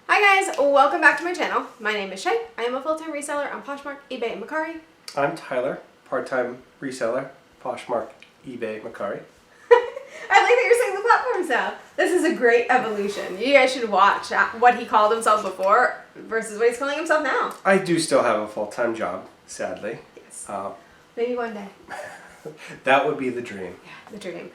Hi guys, welcome back to my channel. My name is Shay. I am a full-time reseller on Poshmark, eBay, and Mercari. I'm Tyler, part-time reseller, Poshmark, eBay, Mercari. I like that you're saying the platforms now. This is a great evolution. You guys should watch what he called himself before versus what he's calling himself now. I do still have a full-time job, sadly. Yes. Maybe one day. That would be the dream. Yeah, the dream.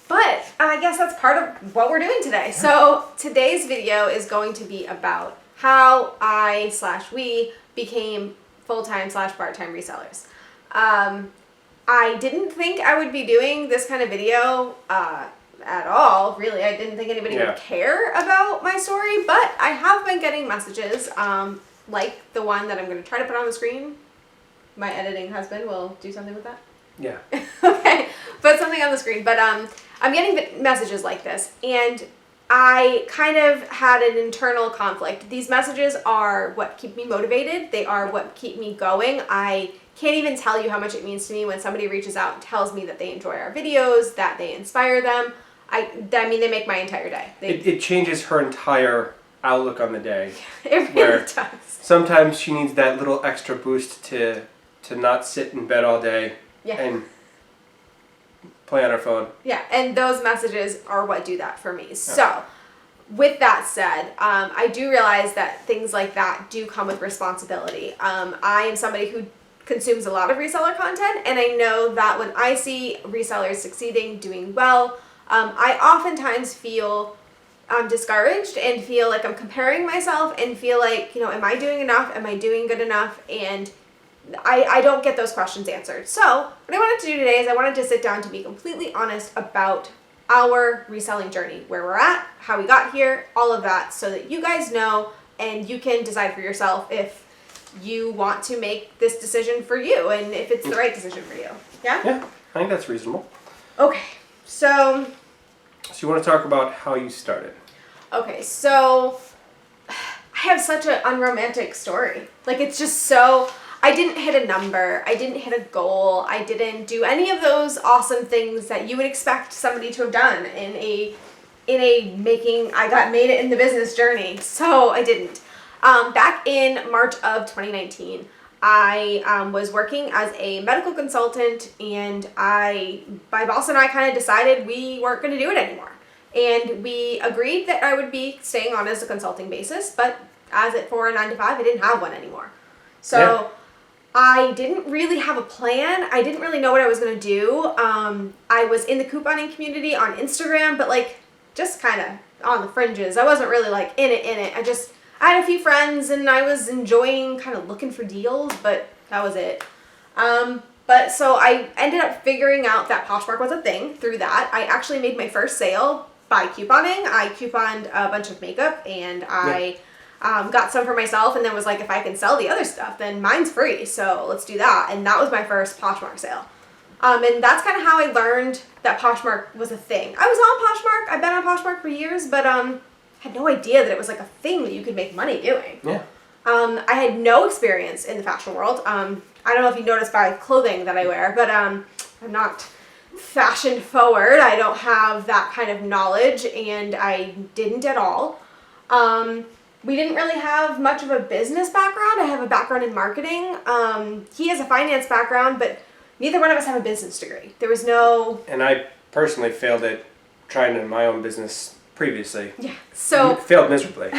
But I guess that's part of what we're doing today. So today's video is going to be about how we became full-time / part-time resellers. I didn't think I would be doing this kind of video at all, really. I didn't think anybody would care about my story, but I have been getting messages like the one that I'm going to try to put on the screen. My editing husband will do something with that. Yeah. Okay, put something on the screen. But I'm getting messages like this, and I kind of had an internal conflict. These messages are what keep me motivated. They are what keep me going. I can't even tell you how much it means to me when somebody reaches out and tells me that they enjoy our videos, that they inspire them. I mean, they make my entire day. It changes her entire outlook on the day. It really does. Sometimes she needs that little extra boost to not sit in bed all day and play on her phone. Yeah, and those messages are what do that for me. So, with that said, I do realize that things like that do come with responsibility. I am somebody who consumes a lot of reseller content, and I know that when I see resellers succeeding, doing well, I oftentimes feel discouraged and feel like I'm comparing myself and feel like, am I doing enough? Am I doing good enough? And I don't get those questions answered. So what I wanted to do today is I wanted to sit down to be completely honest about our reselling journey, where we're at, how we got here, all of that, so that you guys know and you can decide for yourself if you want to make this decision for you and if it's the right decision for you. Yeah? Yeah, I think that's reasonable. Okay, so you want to talk about how you started? Okay, so I have such an unromantic story. Like, it's just so... I didn't hit a number, I didn't hit a goal, I didn't do any of those awesome things that you would expect somebody to have done in a made it in the business journey. So I didn't. Back in March of 2019, I was working as a medical consultant, and my boss and I kind of decided we weren't going to do it anymore. And we agreed that I would be staying on as a consulting basis, but for a 9-to-5, I didn't have one anymore. So I didn't really have a plan. I didn't really know what I was going to do. I was in the couponing community on Instagram, but just kind of on the fringes. I wasn't really in it. I had a few friends and I was enjoying kind of looking for deals, but that was it. But so I ended up figuring out that Poshmark was a thing through that. I actually made my first sale by couponing. I couponed a bunch of makeup, and I got some for myself, and then was like, if I can sell the other stuff, then mine's free, so let's do that. And that was my first Poshmark sale. And that's kind of how I learned that Poshmark was a thing. I was on Poshmark. I've been on Poshmark for years, but had no idea that it was a thing that you could make money doing. Yeah. I had no experience in the fashion world. I don't know if you noticed by clothing that I wear, but I'm not fashion forward. I don't have that kind of knowledge, and I didn't at all. We didn't really have much of a business background. I have a background in marketing. He has a finance background, but neither one of us have a business degree. There was no... And I personally failed at trying in my own business previously. Yeah, so... Failed miserably.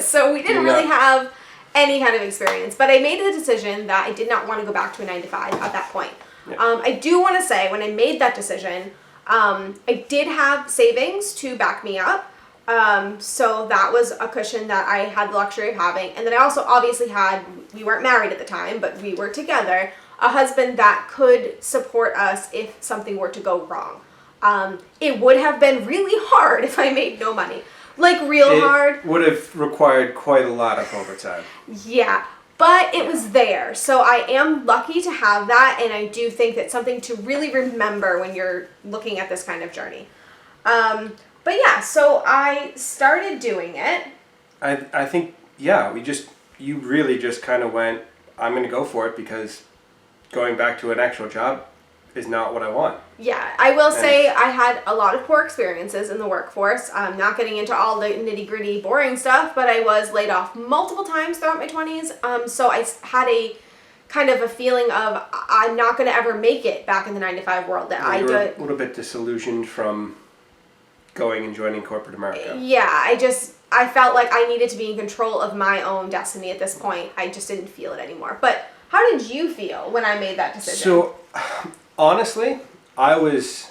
So we didn't really have any kind of experience, but I made the decision that I did not want to go back to a 9-to-5 at that point. Yeah. I do want to say, when I made that decision, I did have savings to back me up. So that was a cushion that I had the luxury of having. And then I also obviously we weren't married at the time, but we were together, a husband that could support us if something were to go wrong. It would have been really hard if I made no money. Hard. It would have required quite a lot of overtime. Yeah, but it was there. So I am lucky to have that, and I do think that's something to really remember when you're looking at this kind of journey. But yeah, so I started doing it. I think, you really just kind of went, I'm going to go for it, because going back to an actual job is not what I want. Yeah, I will say I had a lot of poor experiences in the workforce. I'm not getting into all the nitty gritty boring stuff, but I was laid off multiple times throughout my 20s. So I had a kind of a feeling of I'm not going to ever make it back in the 9-to-5 world. That you were a little bit disillusioned from going and joining corporate America. Yeah, I felt like I needed to be in control of my own destiny at this point. I just didn't feel it anymore. But how did you feel when I made that decision? So, honestly, I was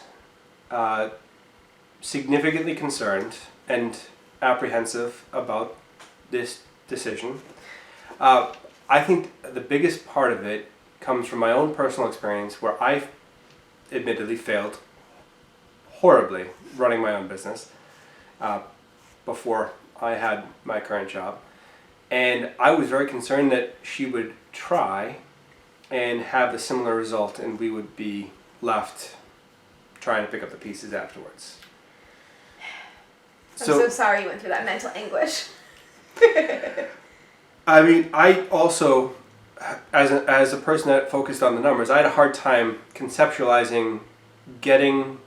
significantly concerned and apprehensive about this decision. I think the biggest part of it comes from my own personal experience where I admittedly failed horribly running my own business before I had my current job. And I was very concerned that she would try and have a similar result and we would be left trying to pick up the pieces afterwards. I'm so sorry you went through that mental anguish. I mean, I also, as a person that focused on the numbers, I had a hard time conceptualizing getting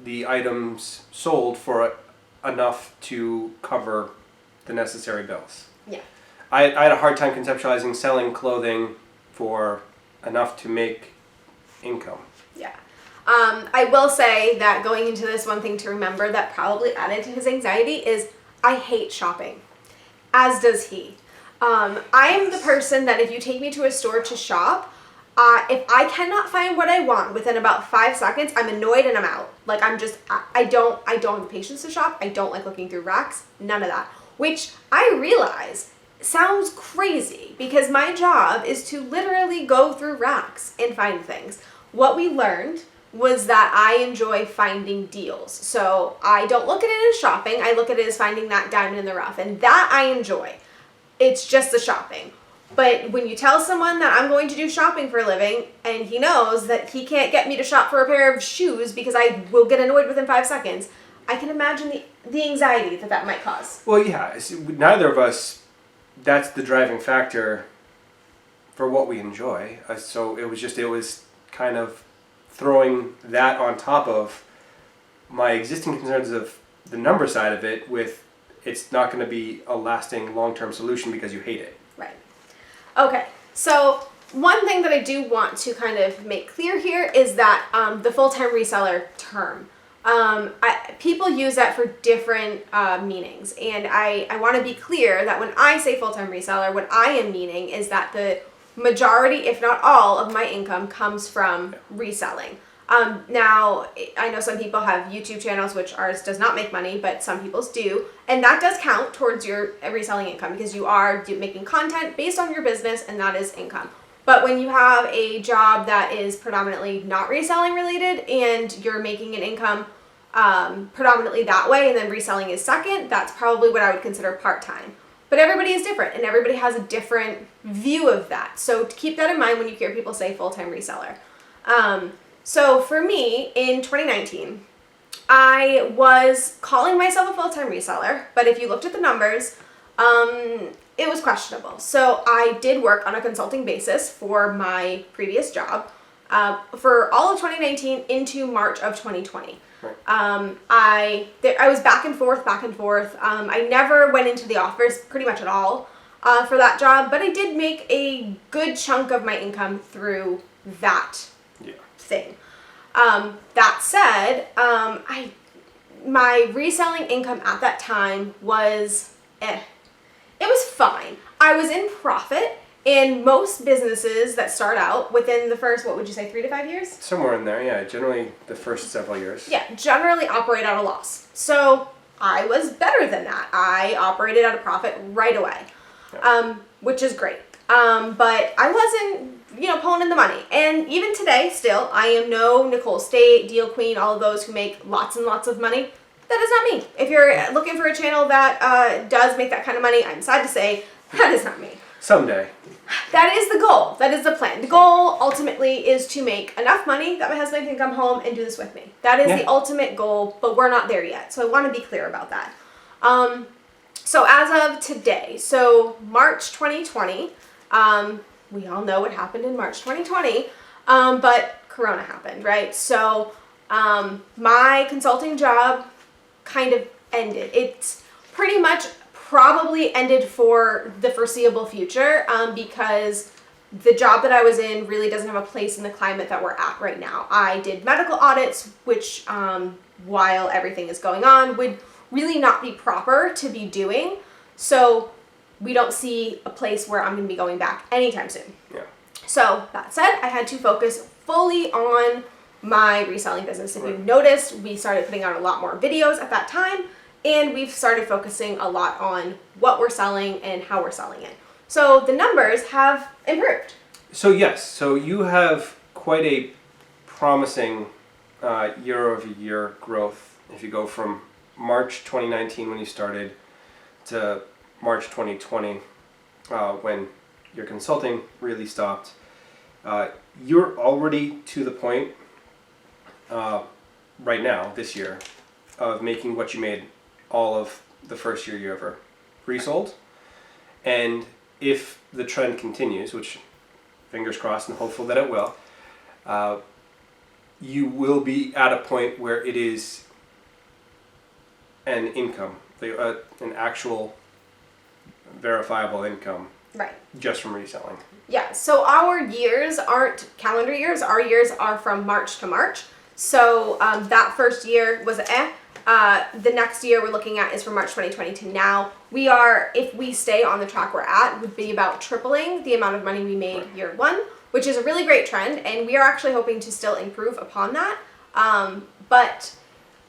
the items sold for enough to cover the necessary bills. Yeah. I had a hard time conceptualizing selling clothing for enough to make income. Yeah. I will say that going into this, one thing to remember that probably added to his anxiety is I hate shopping, as does he. I am the person that if you take me to a store to shop, if I cannot find what I want within about 5 seconds, I'm annoyed and I'm out. Like I don't have the patience to shop. I don't like looking through racks. None of that. Which I realize sounds crazy because my job is to literally go through racks and find things. What we learned was that I enjoy finding deals. So I don't look at it as shopping. I look at it as finding that diamond in the rough. And that I enjoy. It's just the shopping. But when you tell someone that I'm going to do shopping for a living and he knows that he can't get me to shop for a pair of shoes because I will get annoyed within 5 seconds, I can imagine the anxiety that might cause. Well, yeah, neither of us, that's the driving factor for what we enjoy. So it was kind of throwing that on top of my existing concerns of the number side of it with it's not going to be a lasting long-term solution because you hate it. Right. Okay, so one thing that I do want to kind of make clear here is that the full-time reseller term. People use that for different meanings, and I want to be clear that when I say full-time reseller, what I am meaning is that the majority, if not all, of my income comes from reselling. Now, I know some people have YouTube channels, which ours does not make money, but some people's do, and that does count towards your reselling income because you are making content based on your business, and that is income. But when you have a job that is predominantly not reselling related and you're making an income predominantly that way and then reselling is second, that's probably what I would consider part-time. But everybody is different and everybody has a different view of that. So keep that in mind when you hear people say full-time reseller. So for me, in 2019, I was calling myself a full-time reseller, but if you looked at the numbers, it was questionable. So I did work on a consulting basis for my previous job for all of 2019 into March of 2020. Right. I was back and forth. I never went into the office pretty much at all for that job, but I did make a good chunk of my income through that thing. That said, my reselling income at that time was It was fine. I was in profit, and most businesses that start out within the first, what would you say, 3 to 5 years? Somewhere in there, yeah. Generally the first several years. Yeah, generally operate at a loss. So I was better than that. I operated at a profit right away, which is great. But I wasn't, pulling in the money. And even today, still, I am no Nicole State, Deal Queen, all of those who make lots and lots of money. That is not me. If you're looking for a channel that does make that kind of money, I'm sad to say, that is not me. Someday. That is the goal. That is the plan. The goal ultimately is to make enough money that my husband can come home and do this with me. That is the ultimate goal, but we're not there yet. So I want to be clear about that. So as of today, so March 2020, we all know what happened in March 2020, but Corona happened, right? So my consulting job kind of ended. It's pretty much probably ended for the foreseeable future because the job that I was in really doesn't have a place in the climate that we're at right now. I did medical audits, which while everything is going on would really not be proper to be doing. So we don't see a place where I'm going to be going back anytime soon. Yeah. So that said, I had to focus fully on my reselling business. If you've noticed, we started putting out a lot more videos at that time, and we've started focusing a lot on what we're selling and how we're selling it. So the numbers have improved. So yes, so you have quite a promising year-over-year growth. If you go from March 2019 when you started to March 2020 when your consulting really stopped, you're already to the point right now, this year, of making what you made all of the first year you ever resold. And if the trend continues, which fingers crossed and hopeful that it will, you will be at a point where it is an income, an actual verifiable income, right, just from reselling. Yeah, so our years aren't calendar years. Our years are from March to March. So that first year was the next year we're looking at is from March 2020 to now. We are, if we stay on the track we're at, would be about tripling the amount of money we made year one, which is a really great trend, and we are actually hoping to still improve upon that. But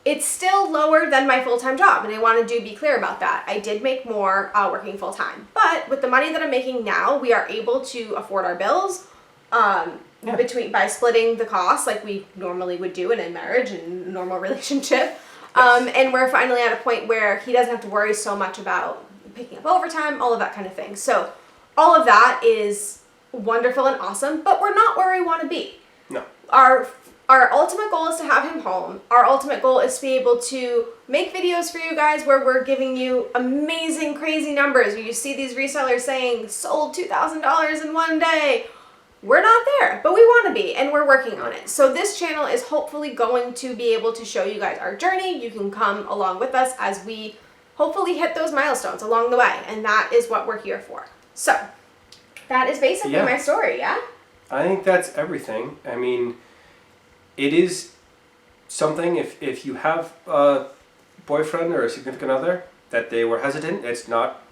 it's still lower than my full-time job, and I wanted to be clear about that. I did make more working full-time, but with the money that I'm making now, we are able to afford our bills by splitting the costs like we normally would do in a marriage and a normal relationship. Yes. And we're finally at a point where he doesn't have to worry so much about picking up overtime, all of that kind of thing. So all of that is wonderful and awesome, but we're not where we want to be. No. Our ultimate goal is to have him home. Our ultimate goal is to be able to make videos for you guys where we're giving you amazing, crazy numbers. You see these resellers saying, sold $2,000 in one day. We're not there, but we want to be, and we're working on it. So this channel is hopefully going to be able to show you guys our journey. You can come along with us as we hopefully hit those milestones along the way, and that is what we're here for. So that is basically my story, yeah? I think that's everything. I mean, it is something, if you have a boyfriend or a significant other, that they were hesitant, it's not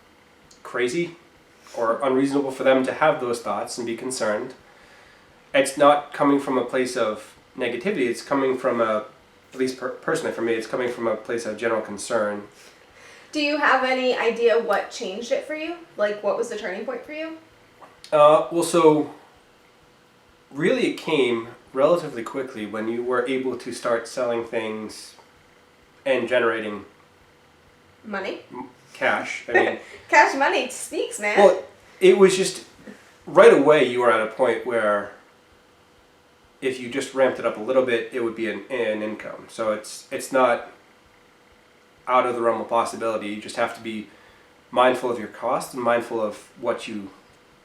crazy or unreasonable for them to have those thoughts and be concerned. It's not coming from a place of negativity, it's coming from at least personally for me, it's coming from a place of general concern. Do you have any idea what changed it for you? Like, what was the turning point for you? Well, so really it came relatively quickly when you were able to start selling things and generating money, cash. I mean, cash money speaks, man. Well, it was just right away you were at a point where if you just ramped it up a little bit, it would be an income. So it's not out of the realm of possibility. You just have to be mindful of your costs and mindful of what you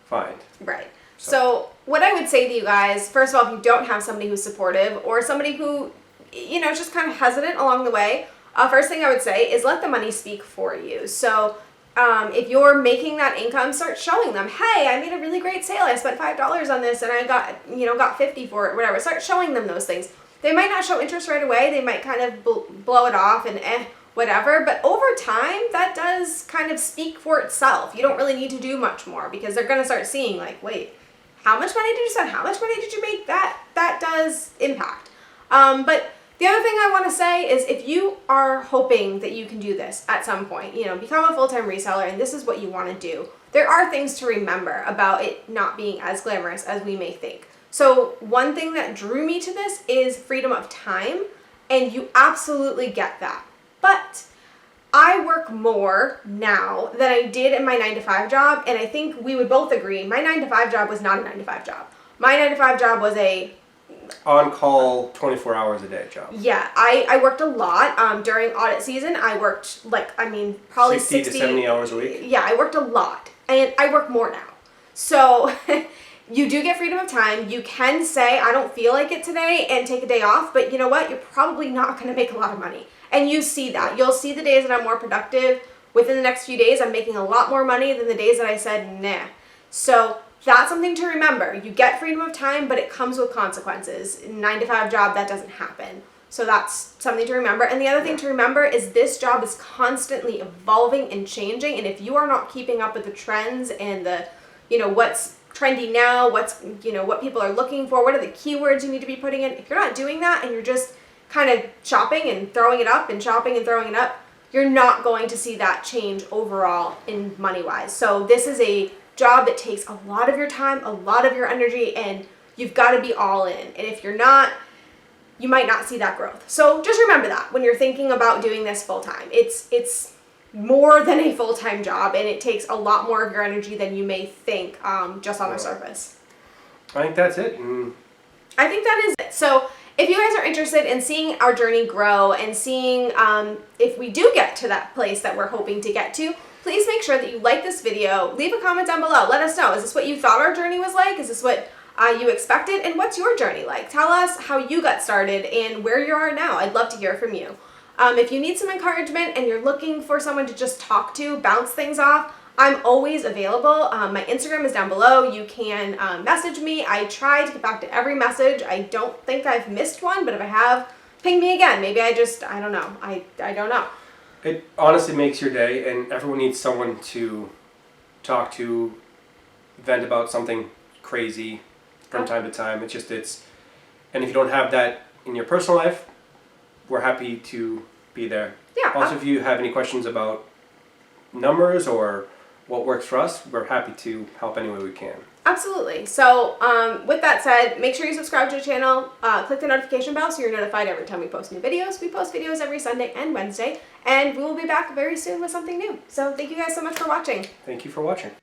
find. Right. So what I would say to you guys, first of all, if you don't have somebody who's supportive or somebody who, you know, is just kind of hesitant along the way, first thing I would say is let the money speak for you. So if you're making that income, start showing them, hey, I made a really great sale. I spent $5 on this and I got 50 for it, whatever. Start showing them those things. They might not show interest right away. They might kind of blow it off and whatever. But over time, that does kind of speak for itself. You don't really need to do much more because they're going to start seeing like, wait, how much money did you spend? How much money did you make? That does impact. But the other thing I want to say is if you are hoping that you can do this at some point, you know, become a full-time reseller and this is what you want to do, there are things to remember about it not being as glamorous as we may think. So one thing that drew me to this is freedom of time, and you absolutely get that. But I work more now than I did in my 9-to-5 job, and I think we would both agree my 9-to-5 job was not a 9-to-5 job. My 9-to-5 job was a on-call 24 hours a day job. Yeah, I worked a lot. During audit season, I worked probably 60 to 70 hours a week. Yeah, I worked a lot, and I work more now. So you do get freedom of time. You can say, I don't feel like it today, and take a day off, but you know what? You're probably not going to make a lot of money. And you see that. You'll see the days that I'm more productive. Within the next few days, I'm making a lot more money than the days that I said, nah. So that's something to remember. You get freedom of time, but it comes with consequences. In a 9-to-5 job, that doesn't happen. So that's something to remember. And the other thing to remember is this job is constantly evolving and changing. And if you are not keeping up with the trends and the, what's trendy now, what's, what people are looking for, what are the keywords you need to be putting in, if you're not doing that and you're just kind of shopping and throwing it up and shopping and throwing it up, you're not going to see that change overall in money-wise. So this is a job that takes a lot of your time, a lot of your energy, and you've got to be all in. And if you're not, you might not see that growth. So just remember that when you're thinking about doing this full-time. It's more than a full-time job, and it takes a lot more of your energy than you may think just on the surface. I think that's it. I think that is it. So if you guys are interested in seeing our journey grow and seeing if we do get to that place that we're hoping to get to, please make sure that you like this video. Leave a comment down below. Let us know. Is this what you thought our journey was like? Is this what you expected? And what's your journey like? Tell us how you got started and where you are now. I'd love to hear from you. If you need some encouragement and you're looking for someone to just talk to, bounce things off, I'm always available. My Instagram is down below. You can message me. I try to get back to every message. I don't think I've missed one, but if I have, ping me again. Maybe I don't know. I don't know. It honestly makes your day, and everyone needs someone to talk to, vent about something crazy from time to time. And if you don't have that in your personal life, we're happy to be there. Yeah. Also, if you have any questions about numbers or what works for us, we're happy to help any way we can. Absolutely. So with that said, make sure you subscribe to the channel, click the notification bell so you're notified every time we post new videos. We post videos every Sunday and Wednesday, and we will be back very soon with something new. So thank you guys so much for watching. Thank you for watching.